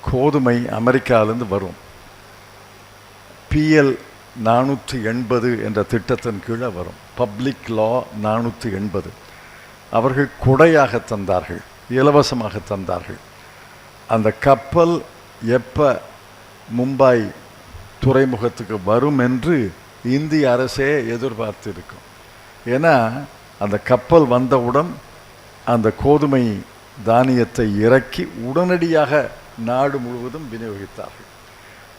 கோதுமை அமெரிக்காவிலேருந்து வரும். PL 480 என்ற திட்டத்தின் கீழே வரும். பப்ளிக் லா 480 அவர்கள் கொடையாக தந்தார்கள், இலவசமாக தந்தார்கள். அந்த கப்பல் எப்போ மும்பாய் துறைமுகத்துக்கு வரும் என்று இந்திய அரசே எதிர்பார்த்து இருக்கும். ஏன்னா அந்த கப்பல் வந்தவுடன் அந்த கோதுமை தானியத்தை இறக்கி உடனடியாக நாடு முழுவதும் விநியோகித்தார்கள்.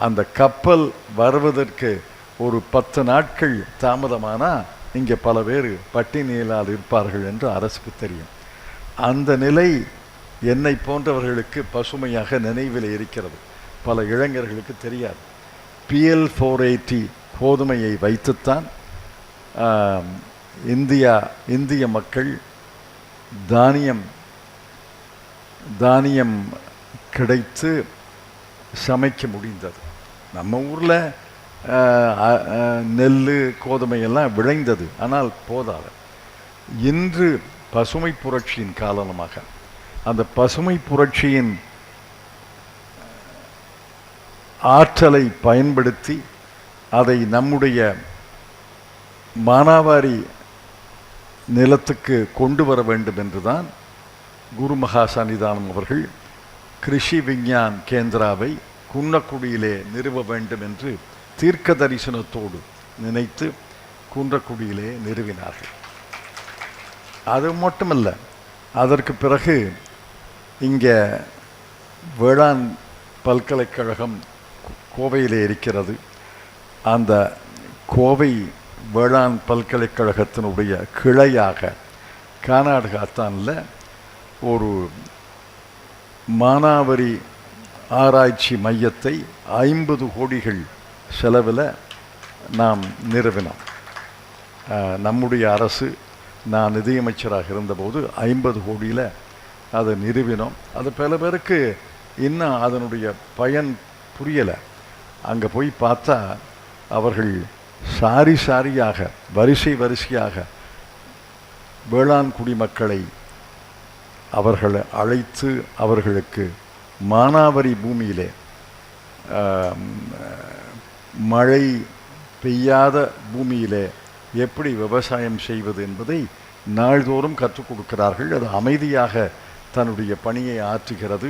அந்த கப்பல் வருவதற்கு ஒரு 10 நாட்கள் தாமதமானால் இங்கே பல பேர் பட்டினியிலால் இருப்பார்கள் என்று அரசுக்கு தெரியும். அந்த நிலை என்னை போன்றவர்களுக்கு பசுமையாக நினைவில் இருக்கிறது, பல இளைஞர்களுக்கு தெரியாது. PL 480 கோதுமையை வைத்துத்தான் இந்திய மக்கள் தானியம் கிடைத்து சமைக்க முடிந்தது. நம்ம ஊரில் நெல் கோதுமையெல்லாம் விளைந்தது, ஆனால் போதாது. இன்று பசுமை புரட்சியின் காரணமாக அந்த பசுமை புரட்சியின் ஆற்றலை பயன்படுத்தி அதை நம்முடைய மானாவாரி நிலத்துக்கு கொண்டு வர வேண்டும் என்றுதான் குரு மகா சன்னிதானம் அவர்கள் கிருஷி விஞ்ஞான் கேந்திராவை குன்றக்குடியிலே நிறுவ வேண்டும் என்று தீர்க்க தரிசனத்தோடு நினைத்து குன்றக்குடியிலே நிறுவினார்கள். அது மட்டுமல்ல, அதற்கு பிறகு இங்கே வேளாண் பல்கலைக்கழகம் கோவையிலே இருக்கிறது. அந்த கோவை வேளாண் பல்கலைக்கழகத்தினுடைய கிளையாக கர்நாடகாத்தானில் ஒரு மானாவாரி ஆராய்ச்சி மையத்தை 50 கோடிகள் செலவில் நாம் நிறுவினோம். நம்முடைய அரசு, நான் நிதியமைச்சராக இருந்தபோது 50 கோடியில் அதை நிறுவினோம். அது பல பேருக்கு இன்னும் அதனுடைய பயன் புரியலை. அங்கே போய் பார்த்தா அவர்கள் சாரியாக வரிசையாக வேளாண் குடிமக்களை அவர்களை அழைத்து அவர்களுக்கு மானாவாரி பூமியிலே மழை பெய்யாத பூமியிலே எப்படி விவசாயம் செய்வது என்பதை நாள்தோறும் கற்றுக் கொடுக்கிறார்கள். அது அமைதியாக தன்னுடைய பணியை ஆற்றுகிறது.